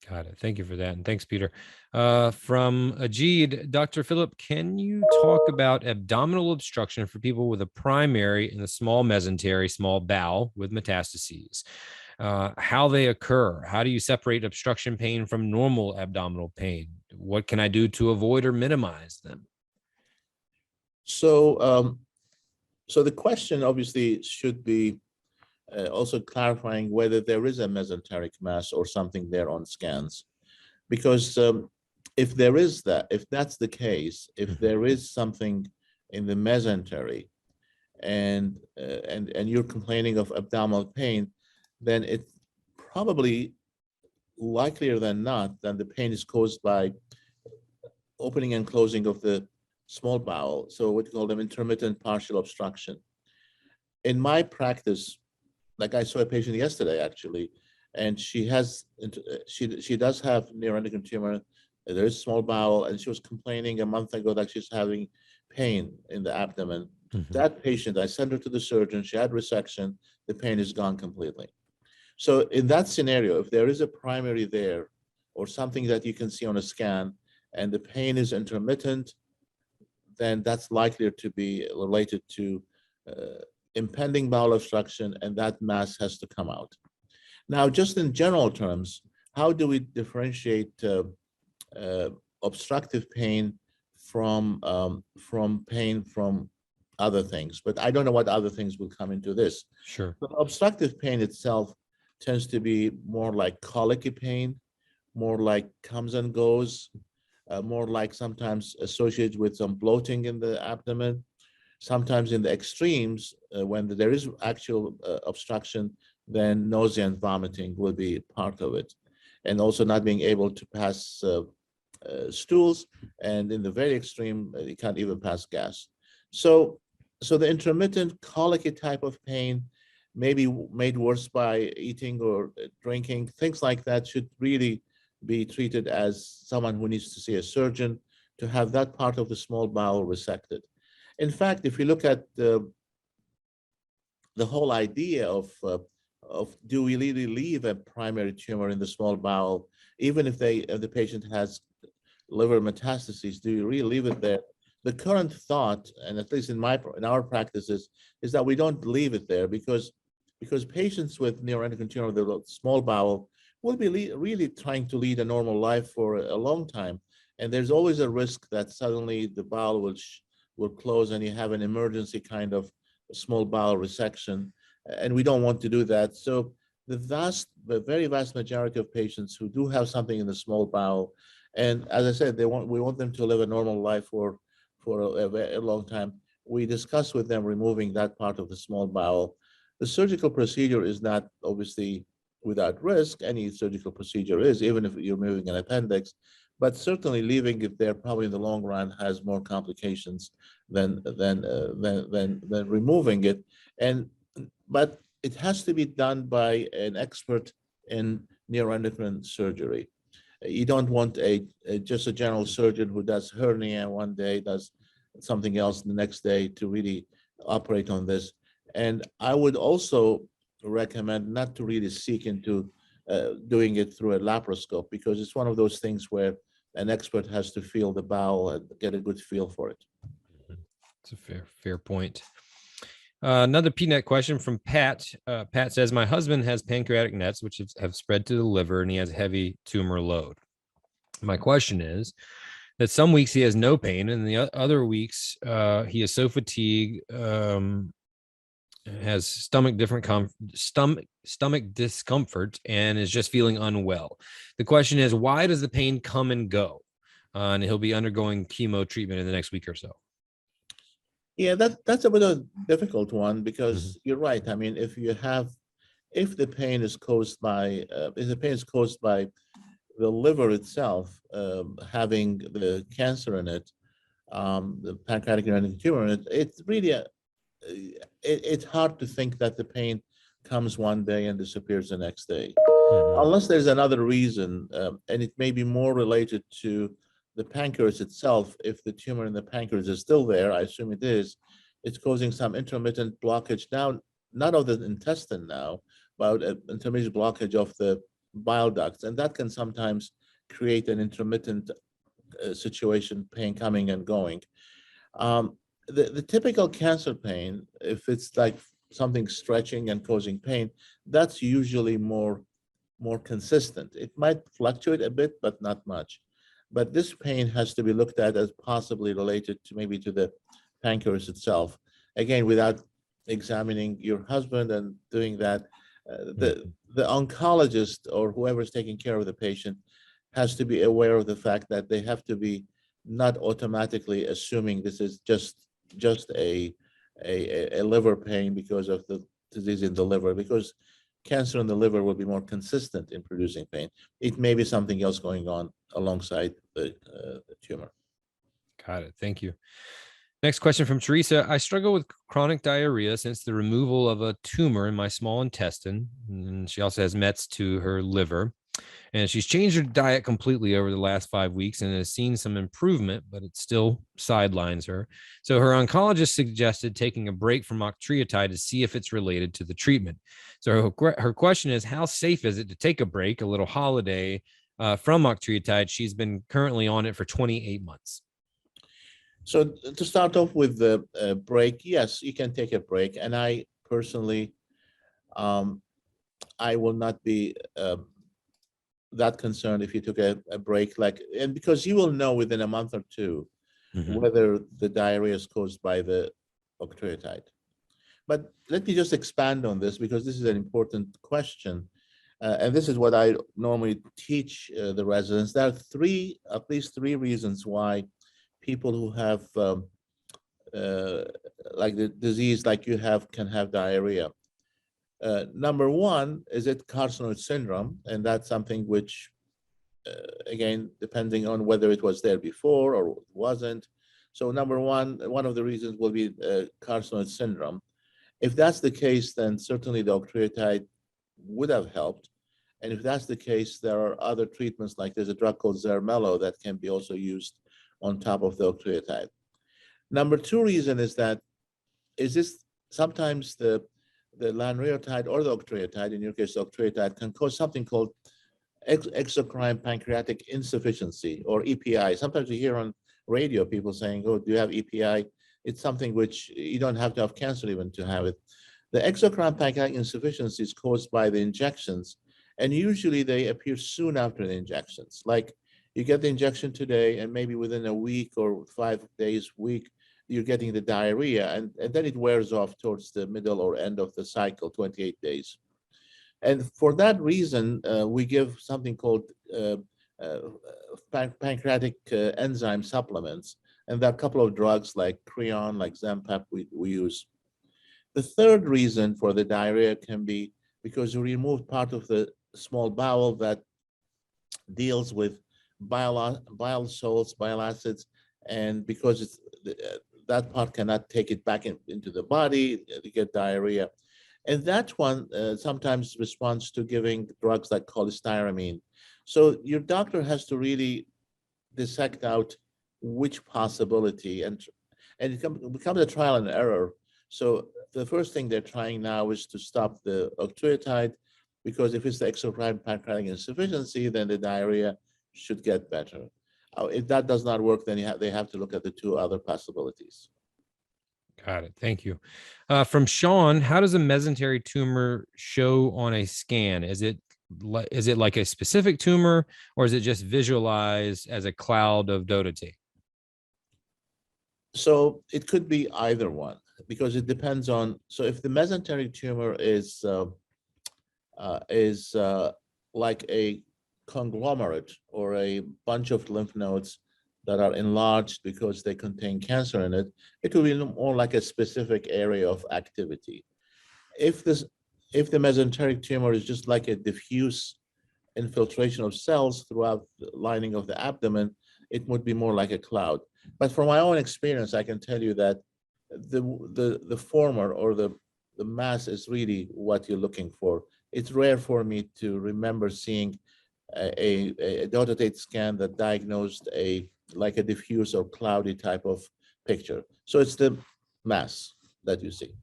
Got it. Thank you for that. And thanks, Peter. From Ajid, Dr. Philip, can you talk about abdominal obstruction for people with a primary in the small mesentery, small bowel with metastases? How they occur? How do you separate obstruction pain from normal abdominal pain? What can I do to avoid or minimize them? So, so the question obviously should be also clarifying whether there is a mesenteric mass or something there on scans, because if that's the case, if there is something in the mesentery, and you're complaining of abdominal pain, then it's probably likelier than not that the pain is caused by opening and closing of the small bowel, so what we call them intermittent partial obstruction. In my practice, like I saw a patient yesterday actually, and she does have neuroendocrine tumor. There is small bowel, and she was complaining a month ago that she's having pain in the abdomen. Mm-hmm. That patient, I sent her to the surgeon. She had resection. The pain is gone completely. So in that scenario, if there is a primary there or something that you can see on a scan, and the pain is intermittent, then that's likely to be related to impending bowel obstruction, and that mass has to come out. Now, just in general terms, how do we differentiate obstructive pain from pain from other things? But I don't know what other things will come into this. Sure. But obstructive pain itself tends to be more like colicky pain, more like comes and goes, more like sometimes associated with some bloating in the abdomen. Sometimes in the extremes, when there is actual obstruction, then nausea and vomiting will be part of it. And also not being able to pass stools. And in the very extreme, you can't even pass gas. So the intermittent colicky type of pain may be made worse by eating or drinking. Things like that should really be treated as someone who needs to see a surgeon to have that part of the small bowel resected. In fact, if you look at the whole idea of do we really leave a primary tumor in the small bowel, even if the patient has liver metastases, do you really leave it there? The current thought, and at least in our practices, is that we don't leave it there because patients with neuroendocrine tumor of the small bowel will be really trying to lead a normal life for a long time, and there's always a risk that suddenly the bowel will close and you have an emergency kind of small bowel resection, and we don't want to do that. So the very vast majority of patients who do have something in the small bowel, and as I said, we want them to live a normal life for a long time. We discuss with them removing that part of the small bowel. The surgical procedure is not obviously without risk. Any surgical procedure is, even if you're removing an appendix, but certainly leaving it there probably in the long run has more complications than removing it. But it has to be done by an expert in neuroendocrine surgery. You don't want just a general surgeon who does hernia one day, does something else the next day to really operate on this. And I would also recommend not to really seek into doing it through a laparoscope, because it's one of those things where an expert has to feel the bowel and get a good feel for it. It's a fair point. Another PNET question from Pat. Pat says, my husband has pancreatic nets, which have spread to the liver, and he has heavy tumor load. My question is that some weeks he has no pain, and the other weeks he is so fatigued, has stomach discomfort, and is just feeling unwell. The question is, why does the pain come and go? And he'll be undergoing chemo treatment in the next week or so. Yeah, that's a bit of a difficult one, because you're right. I mean, if the pain is caused by the liver itself having the cancer in it, the pancreatic neuroendocrine tumor in it, it's really it's hard to think that the pain comes one day and disappears the next day, unless there's another reason, and it may be more related to the pancreas itself. If the tumor in the pancreas is still there, I assume it is, it's causing some intermittent blockage now, not of the intestine now, but intermittent blockage of the bile ducts, and that can sometimes create an intermittent situation, pain coming and going. The typical cancer pain, if it's like something stretching and causing pain, that's usually more consistent. It might fluctuate a bit, but not much. But this pain has to be looked at as possibly related to maybe to the pancreas itself. Again, without examining your husband and doing that, the oncologist or whoever's taking care of the patient has to be aware of the fact that they have to be not automatically assuming this is just a liver pain because of the disease in the liver, because cancer in the liver will be more consistent in producing pain. It may be something else going on alongside the tumor. Got it. Thank you. Next question from Teresa. I struggle with chronic diarrhea since the removal of a tumor in my small intestine. And she also has Mets to her liver. And she's changed her diet completely over the last 5 weeks and has seen some improvement, but it still sidelines her. So her oncologist suggested taking a break from octreotide to see if it's related to the treatment. So her question is, how safe is it to take a break, a little holiday from octreotide? She's been currently on it for 28 months. So to start off with the break, yes, you can take a break. And I personally, I will not be that concerned if you took a break, and because you will know within a month or two whether the diarrhea is caused by the octreotide. But let me just expand on this, because this is an important question. And this is what I normally teach the residents. There are at least three reasons why people who have like the disease like you have can have diarrhea. Number one is it carcinoid syndrome, and that's something which, again, depending on whether it was there before or wasn't. So number one of the reasons will be carcinoid syndrome. If that's the case, then certainly the octreotide would have helped. And if that's the case, there are other treatments, like there's a drug called Zermello that can be also used on top of the octreotide. Number two reason is that this sometimes the lanreotide or the octreotide, in your case, the octreotide, can cause something called exocrine pancreatic insufficiency, or EPI. Sometimes you hear on radio people saying, "Oh, do you have EPI?" It's something which you don't have to have cancer even to have it. The exocrine pancreatic insufficiency is caused by the injections, and usually they appear soon after the injections. Like you get the injection today, and maybe within a week or 5 days, week, you're getting the diarrhea, and then it wears off towards the middle or end of the cycle, 28 days. And for that reason, we give something called uh, pancreatic enzyme supplements. And there are a couple of drugs like Creon, like Zempap, we use. The third reason for the diarrhea can be because you remove part of the small bowel that deals with bile salts, bile acids, and because it's, that part cannot take it back into the body, you get diarrhea. And that one sometimes responds to giving drugs like cholestyramine. So your doctor has to really dissect out which possibility, and it becomes a trial and error. So the first thing they're trying now is to stop the octreotide, because if it's the exocrine pancreatic insufficiency, then the diarrhea should get better. If that does not work, then they have to look at the two other possibilities. Got it. Thank you. From Sean, how does a mesentery tumor show on a scan? Is it like a specific tumor, or is it just visualized as a cloud of dotatate? So it could be either one, because it depends on. So if the mesentery tumor is like a conglomerate or a bunch of lymph nodes that are enlarged because they contain cancer in it, it will be more like a specific area of activity. If the mesenteric tumor is just like a diffuse infiltration of cells throughout the lining of the abdomen, it would be more like a cloud. But from my own experience, I can tell you that the former, or the mass, is really what you're looking for. It's rare for me to remember seeing a dotatate scan that diagnosed like a diffuse or cloudy type of picture. So it's the mass that you see.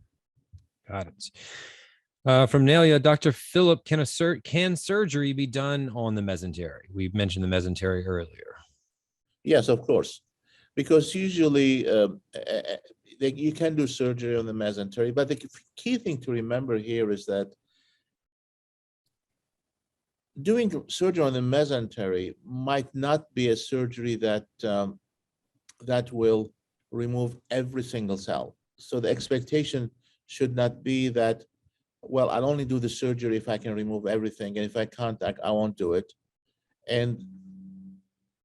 Got it. From Nelia, Dr. Philip, can surgery be done on the mesentery? We've mentioned the mesentery earlier. Yes, of course, because usually you can do surgery on the mesentery, but the key thing to remember here is that doing surgery on the mesentery might not be a surgery that that will remove every single cell. So the expectation should not be that, well, I'll only do the surgery if I can remove everything, and if I can't, I won't do it. And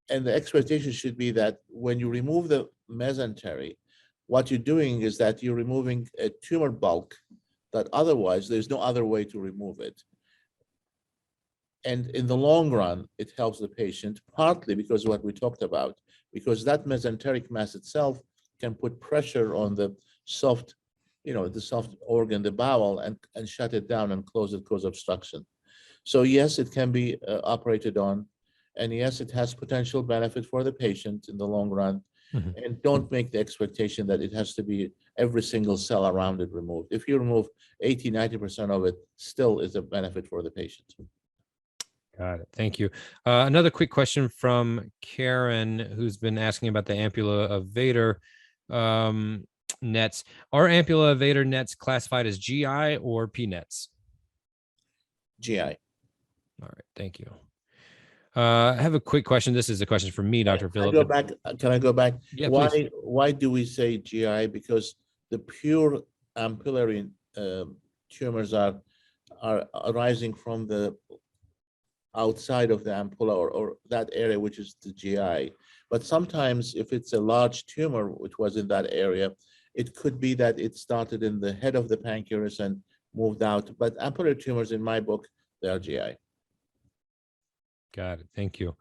the expectation should be that when you remove the mesentery, what you're doing is that you're removing a tumor bulk that otherwise there's no other way to remove it. And in the long run, it helps the patient, partly because of what we talked about, because that mesenteric mass itself can put pressure on the soft, the soft organ, the bowel, and shut it down and close it, cause obstruction. So yes, it can be operated on, and yes, it has potential benefit for the patient in the long run. Mm-hmm. And don't make the expectation that it has to be every single cell around it removed. If you remove 80, 90% of it, still is a benefit for the patient. Got it. Thank you. Another quick question from Karen, who's been asking about the ampulla of Vader nets. Are ampulla of Vader nets classified as GI or P nets? GI. All right. Thank you. I have a quick question. This is a question from me, Dr. Philip. Can I go back? Yeah, why do we say GI? Because the pure ampullary tumors are arising from the outside of the ampulla, or that area, which is the GI. But sometimes if it's a large tumor which was in that area, it could be that it started in the head of the pancreas and moved out. But ampullary tumors, in my book, they are GI. Got it. Thank you.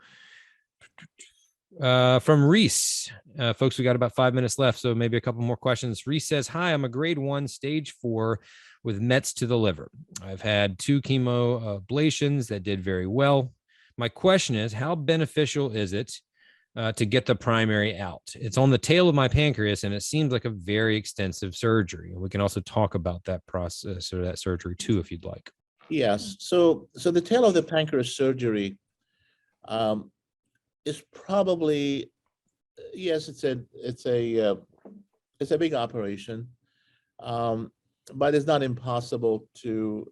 From Reese, folks, we got about 5 minutes left, so maybe a couple more questions. Reese says, hi, I'm a grade 1, stage 4 with Mets to the liver. I've had 2 chemo ablations that did very well. My question is, how beneficial is it to get the primary out. It's on the tail of my pancreas, and it seems like a very extensive surgery. We can also talk about that process or that surgery too, if you'd like. Yes. So the tail of the pancreas surgery is probably, yes, it's a big operation, but it's not impossible to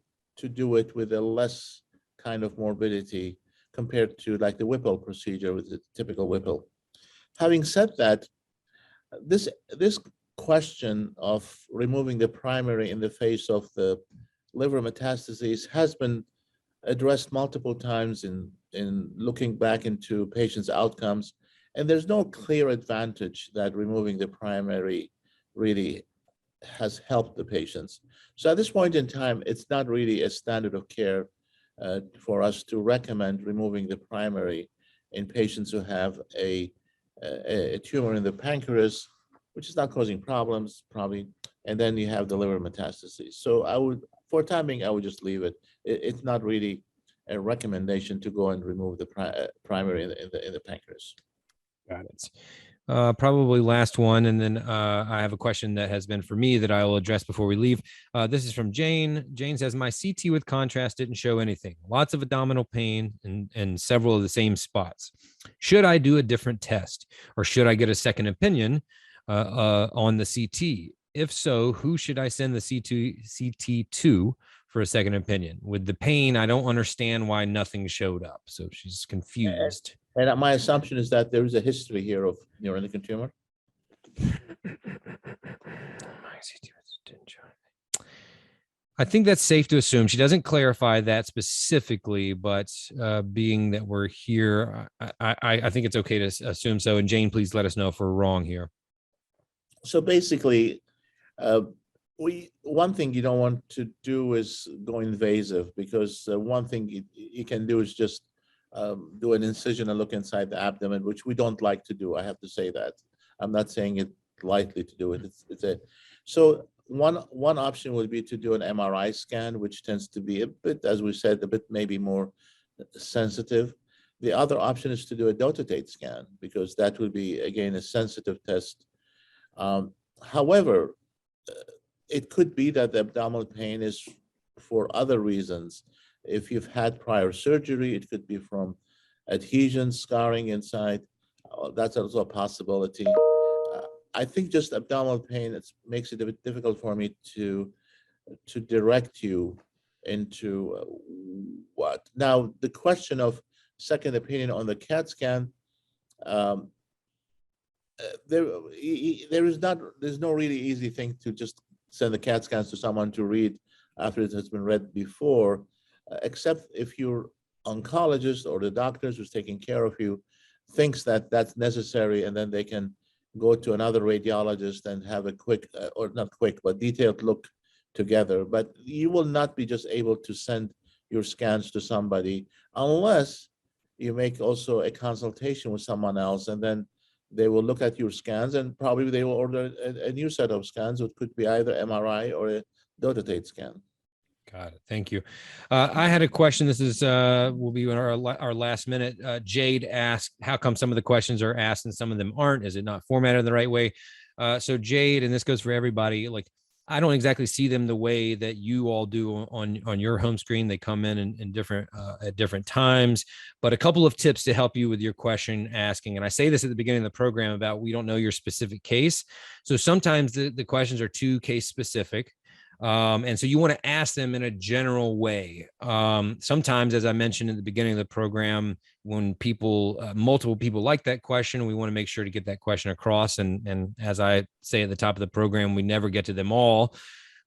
do it with a less kind of morbidity compared to like the Whipple procedure with the typical Whipple. Having said that, this question of removing the primary in the face of the liver metastases has been addressed multiple times in looking back into patients' outcomes, and there's no clear advantage that removing the primary really has helped the patients. So at this point in time, it's not really a standard of care for us to recommend removing the primary in patients who have a tumor in the pancreas, which is not causing problems probably, and then you have the liver metastases. So I would, for time being, I would just leave it. It's not really a recommendation to go and remove the primary in the pancreas. Got it. Probably last one, and then I have a question that has been for me that I will address before we leave. This is from Jane. Jane says, my CT with contrast didn't show anything. Lots of abdominal pain and several of the same spots. Should I do a different test, or should I get a second opinion on the CT? If so, who should I send the CT to for a second opinion? With the pain, I don't understand why nothing showed up. So she's confused. And my assumption is that there is a history here of neuroendocrine tumor. I think that's safe to assume. She doesn't clarify that specifically, but being that we're here, I think it's okay to assume so. And Jane, please let us know if we're wrong here. So basically, one thing you don't want to do is go invasive, because one thing you can do is just do an incision and look inside the abdomen, which we don't like to do. I have to say that. I'm not saying it lightly to do it. So one option would be to do an MRI scan, which tends to be a bit, as we said, a bit maybe more sensitive. The other option is to do a dotatate scan, because that would be, again, a sensitive test. However, it could be that the abdominal pain is for other reasons. If you've had prior surgery, it could be from adhesion, scarring inside. That's also a possibility. I think just abdominal pain, it makes it a bit difficult for me to direct you into what. Now, the question of second opinion on the CAT scan, there's no really easy thing to just send the CAT scans to someone to read after it has been read before, except if your oncologist or the doctors who's taking care of you thinks that that's necessary, and then they can go to another radiologist and have a quick, or not quick, but detailed look together. But you will not be just able to send your scans to somebody unless you make also a consultation with someone else, and then they will look at your scans, and probably they will order a new set of scans, which could be either MRI or a dotatate scan. Got it. Thank you. I had a question. This is will be our last minute. Jade asked, how come some of the questions are asked and some of them aren't? Is it not formatted the right way? So Jade, and this goes for everybody, like, I don't exactly see them the way that you all do on your home screen. They come in different at different times, but a couple of tips to help you with your question asking. And I say this at the beginning of the program about, we don't know your specific case. So sometimes the questions are too case specific. And so you want to ask them in a general way. Sometimes, as I mentioned at the beginning of the program, when multiple people like that question, we want to make sure to get that question across. And as I say at the top of the program, we never get to them all,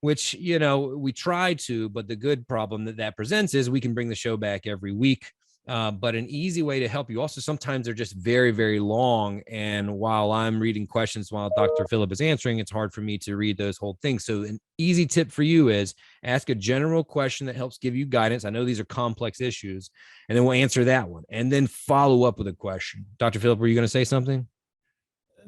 which, we try to, but the good problem that presents is we can bring the show back every week. But an easy way to help you also, sometimes they're just very, very long. And while I'm reading questions while Dr. Phillip is answering, it's hard for me to read those whole things. So an easy tip for you is ask a general question that helps give you guidance. I know these are complex issues, and then we'll answer that one and then follow up with a question. Dr. Phillip, were you going to say something?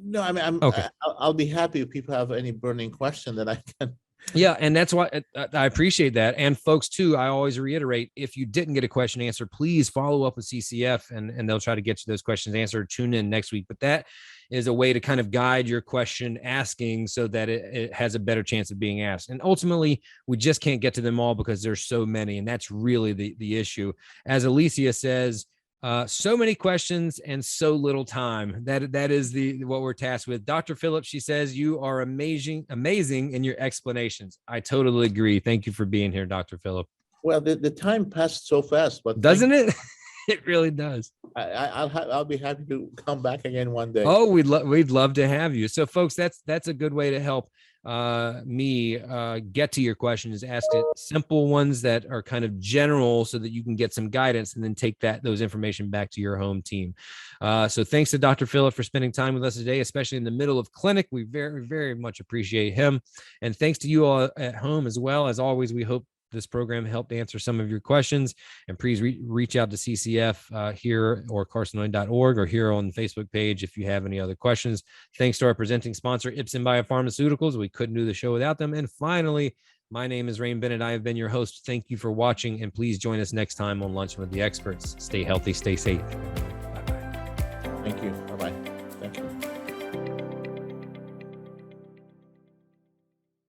No, I mean, okay. I'll be happy if people have any burning question that I can Yeah, and that's why I appreciate that. And folks too, I always reiterate, if you didn't get a question answered, please follow up with CCF and they'll try to get you those questions answered. Tune in next week. But that is a way to kind of guide your question asking so that it has a better chance of being asked. And ultimately, we just can't get to them all because there's so many. And that's really the issue. As Alicia says, so many questions and so little time. That is what we're tasked with. Dr. Phillips, she says, you are amazing in your explanations. I totally agree. Thank you for being here, Dr. Phillips. Well, the time passed so fast, but doesn't it? It really does. I'll be happy to come back again one day. Oh, we'd love to have you. So, folks, that's a good way to help me get to your question, is ask it simple ones that are kind of general so that you can get some guidance and then take those information back to your home team. So thanks to Dr. Phillip for spending time with us today, especially in the middle of clinic. We very, very much appreciate him. And thanks to you all at home as well. As always, we hope this program helped answer some of your questions, and please reach out to CCF here or carcinoid.org or here on the Facebook page if you have any other questions. Thanks to our presenting sponsor, Ipsen Biopharmaceuticals. We couldn't do the show without them. And finally, my name is Rain Bennett. I have been your host. Thank you for watching, and please join us next time on Luncheon with the Experts. Stay healthy, stay safe. Bye-bye. Thank you. Bye-bye. Thank you.